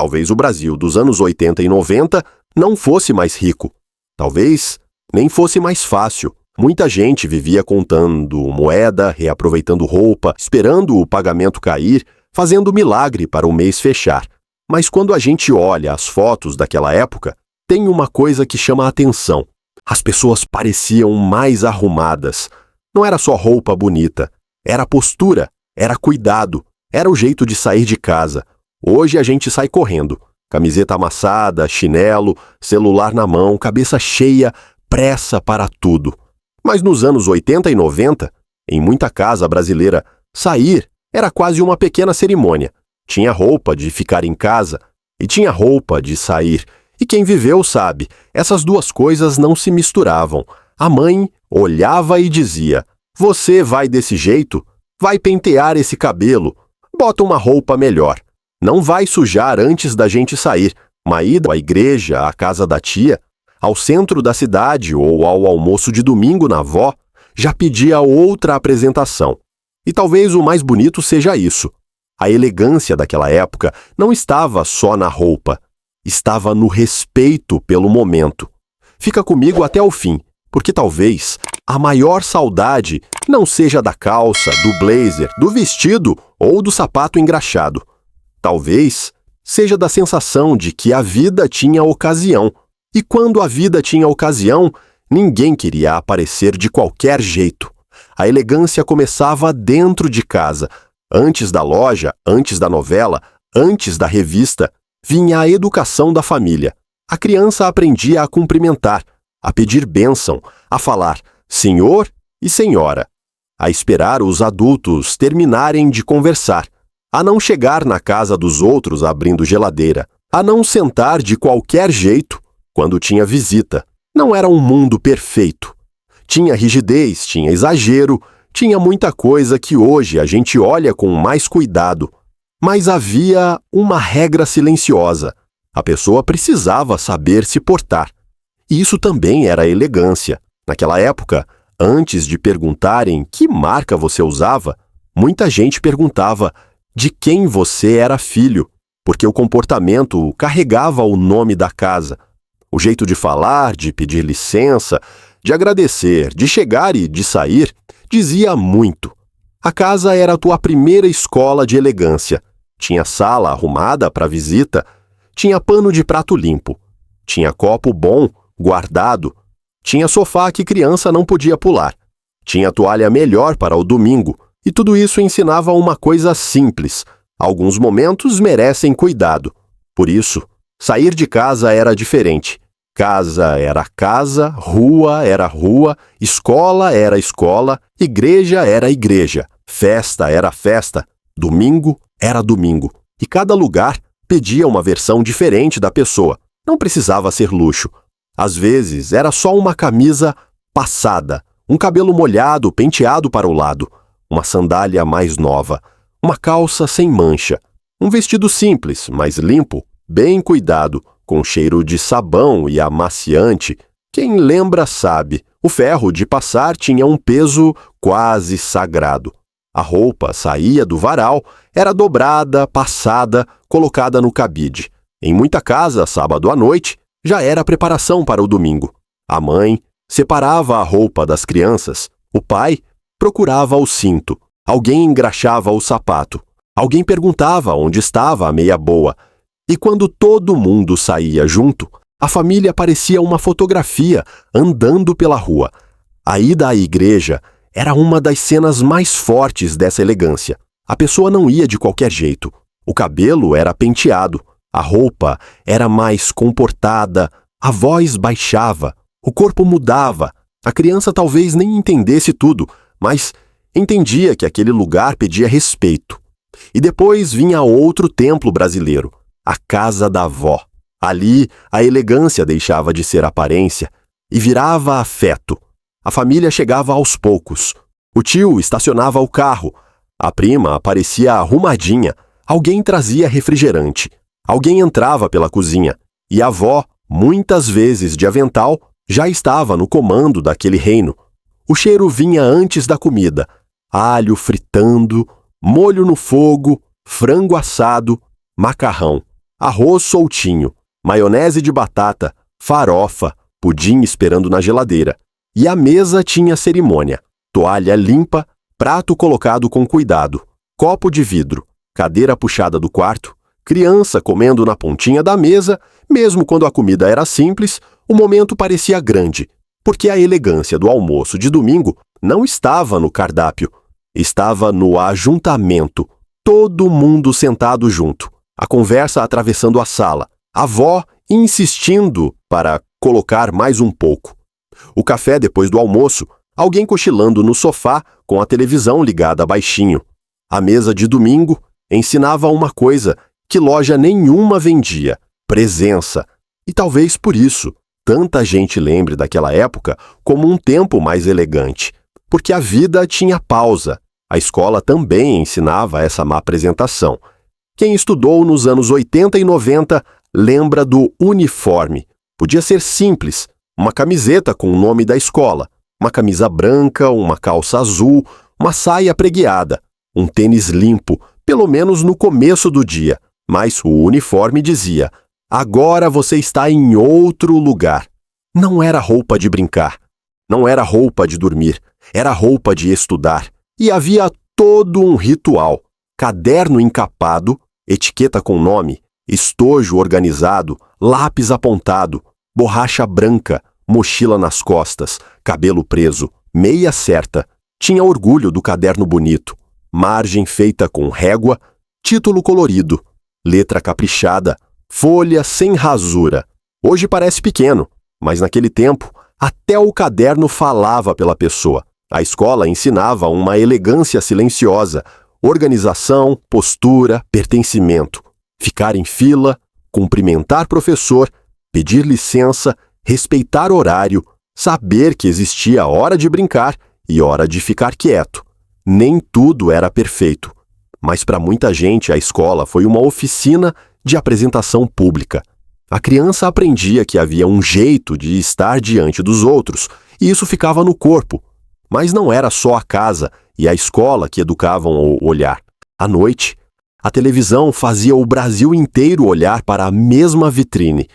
talvez o Brasil dos anos 80 e 90 não fosse mais rico. Talvez nem fosse mais fácil. Muita gente vivia contando moeda, reaproveitando roupa, esperando o pagamento cair, fazendo milagre para o mês fechar. Mas quando a gente olha as fotos daquela época, tem uma coisa que chama a atenção. As pessoas pareciam mais arrumadas. Não era só roupa bonita, era postura, era cuidado, era o jeito de sair de casa. Hoje a gente sai correndo. Camiseta amassada, chinelo, celular na mão, cabeça cheia, pressa para tudo. Mas nos anos 80 e 90, em muita casa brasileira, sair era quase uma pequena cerimônia. Tinha roupa de ficar em casa e tinha roupa de sair. E quem viveu sabe, essas duas coisas não se misturavam. A mãe olhava e dizia: "Você vai desse jeito? Vai pentear esse cabelo? Bota uma roupa melhor. Não vai sujar antes da gente sair. Uma ida à igreja, à casa da tia, ao centro da cidade ou ao almoço de domingo na avó, já pedia outra apresentação. E talvez o mais bonito seja isso. A elegância daquela época não estava só na roupa, estava no respeito pelo momento. Fica comigo até o fim, porque talvez a maior saudade não seja da calça, do blazer, do vestido ou do sapato engraxado. Talvez seja da sensação de que a vida tinha ocasião. E quando a vida tinha ocasião, ninguém queria aparecer de qualquer jeito. A elegância começava dentro de casa. Antes da loja, antes da novela, antes da revista, vinha a educação da família. A criança aprendia a cumprimentar, a pedir bênção, a falar senhor e senhora, a esperar os adultos terminarem de conversar, a não chegar na casa dos outros abrindo geladeira, a não sentar de qualquer jeito quando tinha visita. Não era um mundo perfeito. Tinha rigidez, tinha exagero, tinha muita coisa que hoje a gente olha com mais cuidado. Mas havia uma regra silenciosa. A pessoa precisava saber se portar. E isso também era elegância. Naquela época, antes de perguntarem que marca você usava, muita gente perguntava de quem você era filho, porque o comportamento carregava o nome da casa. O jeito de falar, de pedir licença, de agradecer, de chegar e de sair, dizia muito. A casa era a tua primeira escola de elegância. Tinha sala arrumada para visita, tinha pano de prato limpo, tinha copo bom, guardado, tinha sofá que criança não podia pular, tinha toalha melhor para o domingo, e tudo isso ensinava uma coisa simples. Alguns momentos merecem cuidado. Por isso, sair de casa era diferente. Casa era casa, rua era rua, escola era escola, igreja era igreja, festa era festa, domingo era domingo. E cada lugar pedia uma versão diferente da pessoa. Não precisava ser luxo. Às vezes era só uma camisa passada, um cabelo molhado penteado para o lado, uma sandália mais nova, uma calça sem mancha, um vestido simples, mas limpo, bem cuidado, com cheiro de sabão e amaciante. Quem lembra sabe, o ferro de passar tinha um peso quase sagrado. A roupa saía do varal, era dobrada, passada, colocada no cabide. Em muita casa, sábado à noite, já era preparação para o domingo. A mãe separava a roupa das crianças, o pai procurava o cinto, alguém engraxava o sapato, alguém perguntava onde estava a meia boa. E quando todo mundo saía junto, a família parecia uma fotografia andando pela rua. A ida à igreja era uma das cenas mais fortes dessa elegância. A pessoa não ia de qualquer jeito. O cabelo era penteado, a roupa era mais comportada, a voz baixava, o corpo mudava. A criança talvez nem entendesse tudo, mas entendia que aquele lugar pedia respeito. E depois vinha outro templo brasileiro, a casa da avó. Ali, a elegância deixava de ser aparência e virava afeto. A família chegava aos poucos. O tio estacionava o carro. A prima aparecia arrumadinha. Alguém trazia refrigerante. Alguém entrava pela cozinha. E a avó, muitas vezes de avental, já estava no comando daquele reino. O cheiro vinha antes da comida. Alho fritando, molho no fogo, frango assado, macarrão. arroz soltinho, maionese de batata, farofa, pudim esperando na geladeira. E a mesa tinha cerimônia: toalha limpa, prato colocado com cuidado, copo de vidro, cadeira puxada do quarto, criança comendo na pontinha da mesa. Mesmo quando a comida era simples, o momento parecia grande, porque a elegância do almoço de domingo não estava no cardápio, estava no ajuntamento. Todo mundo sentado junto, a conversa atravessando a sala, a avó insistindo para colocar mais um pouco. O café depois do almoço, alguém cochilando no sofá com a televisão ligada baixinho. A mesa de domingo ensinava uma coisa que loja nenhuma vendia: presença. E talvez por isso tanta gente lembre daquela época como um tempo mais elegante, porque a vida tinha pausa. A escola também ensinava essa má apresentação. Quem estudou nos anos 80 e 90 lembra do uniforme. Podia ser simples: uma camiseta com o nome da escola, uma camisa branca, uma calça azul, uma saia pregueada, um tênis limpo, pelo menos no começo do dia. Mas o uniforme dizia: agora você está em outro lugar. Não era roupa de brincar, não era roupa de dormir, era roupa de estudar. E havia todo um ritual: caderno encapado, etiqueta com nome, estojo organizado, lápis apontado, borracha branca, mochila nas costas, cabelo preso, meia certa. Tinha orgulho do caderno bonito, margem feita com régua, título colorido, letra caprichada, folha sem rasura. Hoje parece pequeno, mas naquele tempo até o caderno falava pela pessoa. A escola ensinava uma elegância silenciosa: organização, postura, pertencimento. Ficar em fila, cumprimentar professor, pedir licença, respeitar horário, saber que existia hora de brincar e hora de ficar quieto. Nem tudo era perfeito, mas para muita gente a escola foi uma oficina de apresentação pública. A criança aprendia que havia um jeito de estar diante dos outros, e isso ficava no corpo. Mas não era só a casa e a escola que educavam o olhar. À noite, a televisão fazia o Brasil inteiro olhar para a mesma vitrine.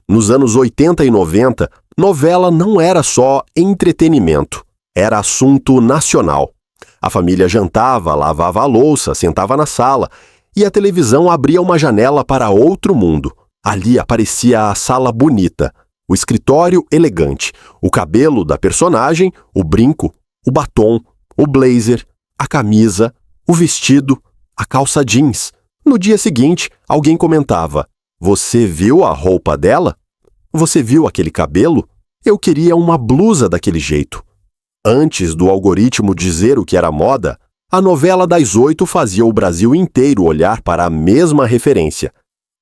Nos anos 80 e 90, novela não era só entretenimento, era assunto nacional. A família jantava, lavava a louça, sentava na sala, e a televisão abria uma janela para outro mundo. Ali aparecia a sala bonita, o escritório elegante, o cabelo da personagem, o brinco, o batom, o blazer, a camisa, o vestido, a calça jeans. No dia seguinte, alguém comentava: você viu a roupa dela? Você viu aquele cabelo? Eu queria uma blusa daquele jeito. Antes do algoritmo dizer o que era moda, a novela das 8 fazia o Brasil inteiro olhar para a mesma referência.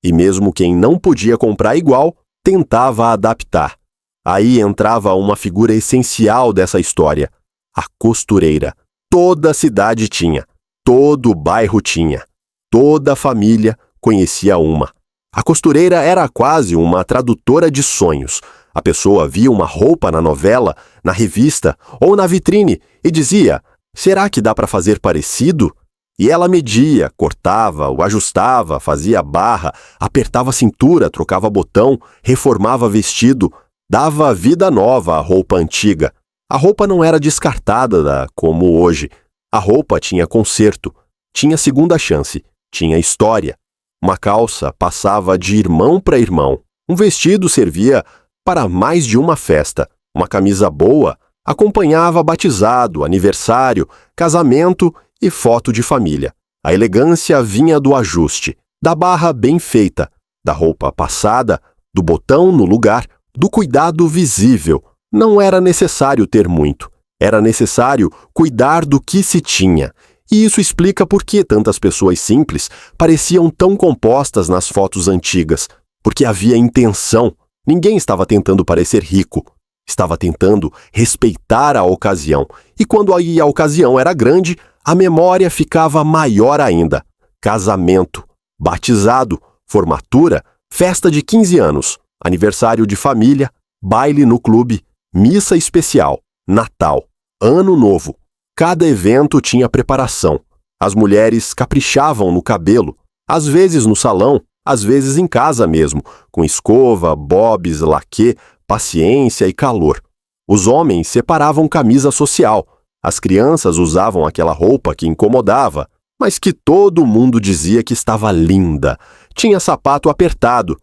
E mesmo quem não podia comprar igual, tentava adaptar. Aí entrava uma figura essencial dessa história: a costureira. Toda a cidade tinha, todo o bairro tinha, toda a família conhecia uma. A costureira era quase uma tradutora de sonhos. A pessoa via uma roupa na novela, na revista ou na vitrine e dizia: será que dá para fazer parecido? E ela media, cortava, o ajustava, fazia barra, apertava a cintura, trocava botão, reformava vestido, dava vida nova à roupa antiga. A roupa não era descartada como hoje. A roupa tinha conserto, tinha segunda chance, tinha história. Uma calça passava de irmão para irmão. Um vestido servia para mais de uma festa. Uma camisa boa acompanhava batizado, aniversário, casamento e foto de família. A elegância vinha do ajuste, da barra bem feita, da roupa passada, do botão no lugar, do cuidado visível. Não era necessário ter muito. Era necessário cuidar do que se tinha. E isso explica por que tantas pessoas simples pareciam tão compostas nas fotos antigas. Porque havia intenção. Ninguém estava tentando parecer rico. Estava tentando respeitar a ocasião. E quando aí a ocasião era grande, a memória ficava maior ainda. Casamento, batizado, formatura, festa de 15 anos, aniversário de família, baile no clube, missa especial, Natal, Ano Novo. Cada evento tinha preparação. As mulheres caprichavam no cabelo, às vezes no salão, às vezes em casa mesmo, com escova, bobs, laquê, paciência e calor. Os homens separavam camisa social. As crianças usavam aquela roupa que incomodava, mas que todo mundo dizia que estava linda. Tinha sapato apertado,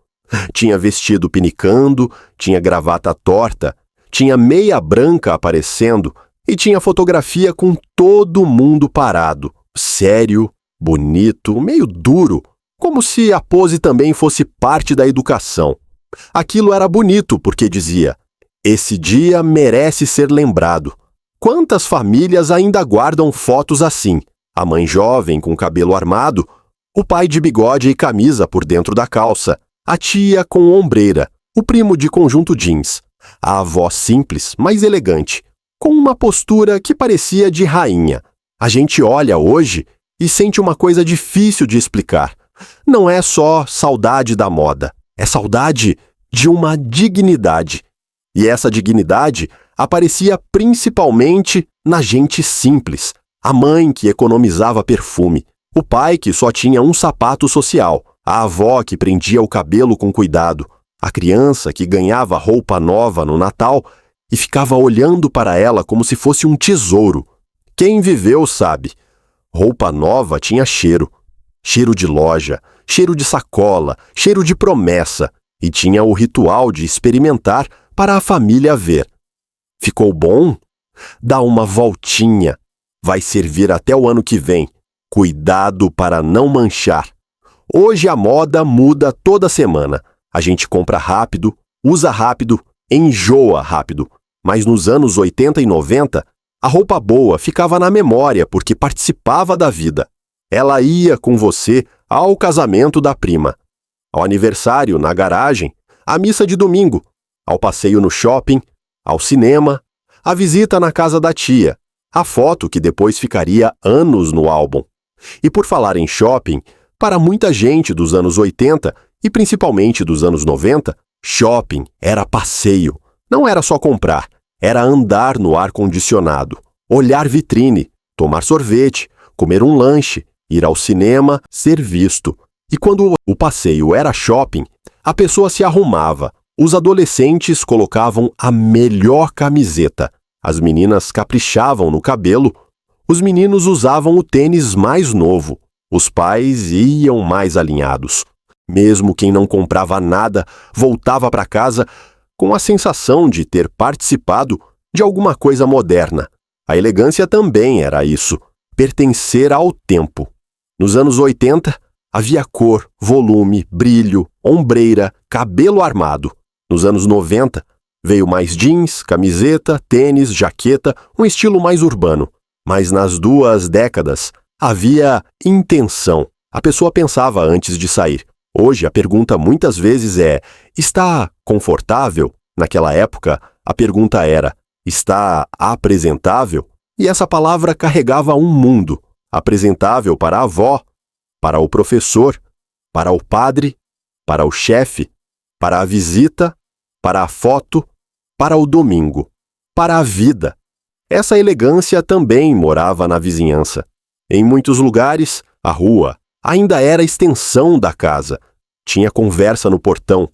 tinha vestido pinicando, tinha gravata torta, tinha meia branca aparecendo e tinha fotografia com todo mundo parado, sério, bonito, meio duro, como se a pose também fosse parte da educação. Aquilo era bonito porque dizia: esse dia merece ser lembrado. Quantas famílias ainda guardam fotos assim? A mãe jovem com cabelo armado, o pai de bigode e camisa por dentro da calça, a tia com ombreira, o primo de conjunto jeans, a avó simples, mas elegante, com uma postura que parecia de rainha. A gente olha hoje e sente uma coisa difícil de explicar. Não é só saudade da moda, é saudade de uma dignidade. E essa dignidade aparecia principalmente na gente simples. A mãe que economizava perfume, o pai que só tinha um sapato social, a avó que prendia o cabelo com cuidado, a criança que ganhava roupa nova no Natal e ficava olhando para ela como se fosse um tesouro. Quem viveu sabe. Roupa nova tinha cheiro. Cheiro de loja, cheiro de sacola, cheiro de promessa, e tinha o ritual de experimentar para a família ver. Ficou bom? Dá uma voltinha. Vai servir até o ano que vem. Cuidado para não manchar. Hoje a moda muda toda semana. A gente compra rápido, usa rápido, enjoa rápido. Mas nos anos 80 e 90, a roupa boa ficava na memória porque participava da vida. Ela ia com você ao casamento da prima, ao aniversário na garagem, à missa de domingo, ao passeio no shopping, ao cinema, à visita na casa da tia, a foto que depois ficaria anos no álbum. E por falar em shopping, para muita gente dos anos 80 e principalmente dos anos 90, shopping era passeio. Não era só comprar, era andar no ar-condicionado, olhar vitrine, tomar sorvete, comer um lanche, ir ao cinema, ser visto. E quando o passeio era shopping, a pessoa se arrumava. Os adolescentes colocavam a melhor camiseta. As meninas caprichavam no cabelo. Os meninos usavam o tênis mais novo. Os pais iam mais alinhados. Mesmo quem não comprava nada voltava para casa com a sensação de ter participado de alguma coisa moderna. A elegância também era isso, pertencer ao tempo. Nos anos 80, havia cor, volume, brilho, ombreira, cabelo armado. Nos anos 90, veio mais jeans, camiseta, tênis, jaqueta, um estilo mais urbano. Mas nas 2 décadas, havia intenção. A pessoa pensava antes de sair. Hoje, a pergunta muitas vezes é: está confortável? Naquela época, a pergunta era: está apresentável? E essa palavra carregava um mundo. Apresentável para a avó, para o professor, para o padre, para o chefe, para a visita, para a foto, para o domingo, para a vida. Essa elegância também morava na vizinhança. Em muitos lugares, a rua ainda era extensão da casa. Tinha conversa no portão,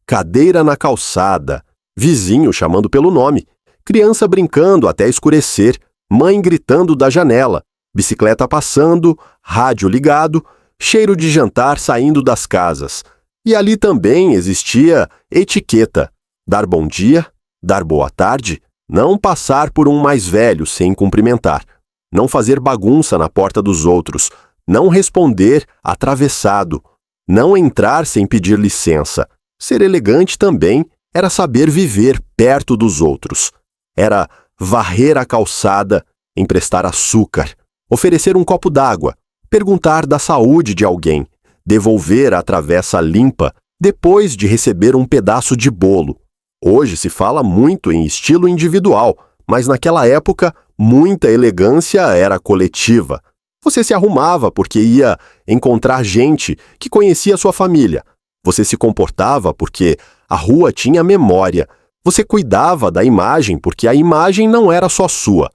cadeira na calçada, vizinho chamando pelo nome, criança brincando até escurecer, mãe gritando da janela, bicicleta passando, rádio ligado, cheiro de jantar saindo das casas. E ali também existia etiqueta: dar bom dia, dar boa tarde, não passar por um mais velho sem cumprimentar, não fazer bagunça na porta dos outros, não responder atravessado, não entrar sem pedir licença. Ser elegante também era saber viver perto dos outros. Era varrer a calçada, emprestar açúcar, oferecer um copo d'água, perguntar da saúde de alguém, devolver a travessa limpa depois de receber um pedaço de bolo. Hoje se fala muito em estilo individual, mas naquela época muita elegância era coletiva. Você se arrumava porque ia encontrar gente que conhecia sua família. Você se comportava porque a rua tinha memória. Você cuidava da imagem porque a imagem não era só sua.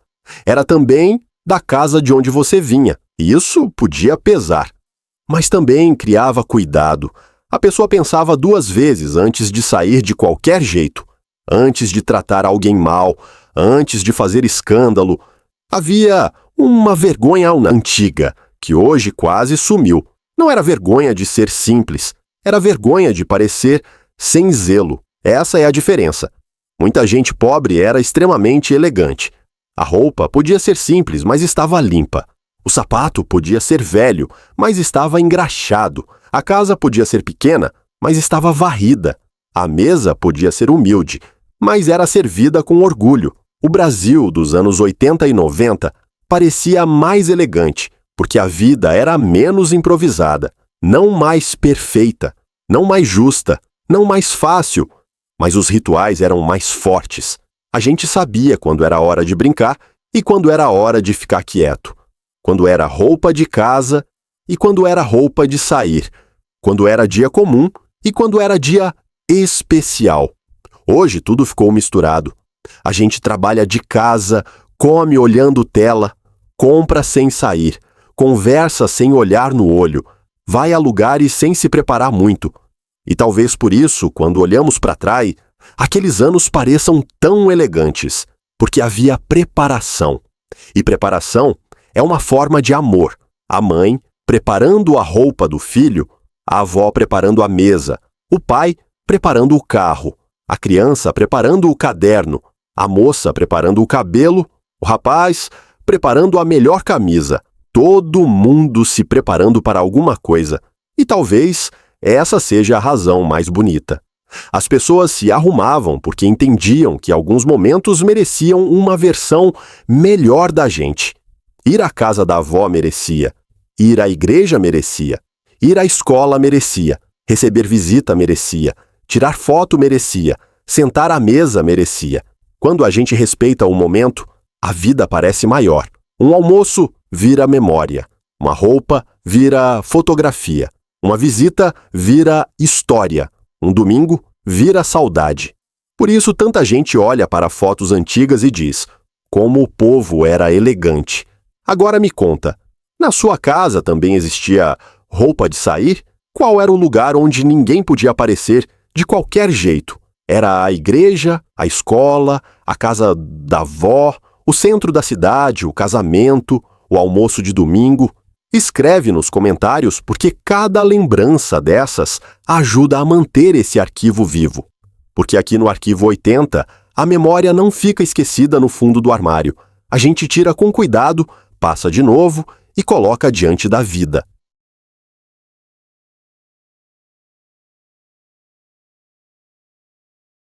Era também da casa de onde você vinha, e isso podia pesar. Mas também criava cuidado. A pessoa pensava 2 vezes antes de sair de qualquer jeito, antes de tratar alguém mal, antes de fazer escândalo. Havia uma vergonha antiga, que hoje quase sumiu. Não era vergonha de ser simples, era vergonha de parecer sem zelo. Essa é a diferença. Muita gente pobre era extremamente elegante. A roupa podia ser simples, mas estava limpa. O sapato podia ser velho, mas estava engraxado. A casa podia ser pequena, mas estava varrida. A mesa podia ser humilde, mas era servida com orgulho. O Brasil dos anos 80 e 90 parecia mais elegante, porque a vida era menos improvisada, não mais perfeita, não mais justa, não mais fácil, mas os rituais eram mais fortes. A gente sabia quando era hora de brincar e quando era hora de ficar quieto, quando era roupa de casa e quando era roupa de sair, quando era dia comum e quando era dia especial. Hoje tudo ficou misturado. A gente trabalha de casa, come olhando tela, compra sem sair, conversa sem olhar no olho, vai a lugares sem se preparar muito. E talvez por isso, quando olhamos para trás, aqueles anos pareçam tão elegantes, porque havia preparação. E preparação é uma forma de amor. A mãe preparando a roupa do filho, a avó preparando a mesa, o pai preparando o carro, a criança preparando o caderno, a moça preparando o cabelo, o rapaz preparando a melhor camisa. Todo mundo se preparando para alguma coisa. E talvez essa seja a razão mais bonita. As pessoas se arrumavam porque entendiam que alguns momentos mereciam uma versão melhor da gente. Ir à casa da avó merecia, ir à igreja merecia, ir à escola merecia, receber visita merecia, tirar foto merecia, sentar à mesa merecia. Quando a gente respeita o momento, a vida parece maior. Um almoço vira memória, uma roupa vira fotografia, uma visita vira história, um domingo vira saudade. Por isso tanta gente olha para fotos antigas e diz: como o povo era elegante. Agora me conta, na sua casa também existia roupa de sair? Qual era o lugar onde ninguém podia aparecer de qualquer jeito? Era a igreja, a escola, a casa da avó, o centro da cidade, o casamento, o almoço de domingo. Escreve nos comentários porque cada lembrança dessas ajuda a manter esse arquivo vivo. Porque aqui no Arquivo 80, a memória não fica esquecida no fundo do armário. A gente tira com cuidado, passa de novo e coloca diante da vida.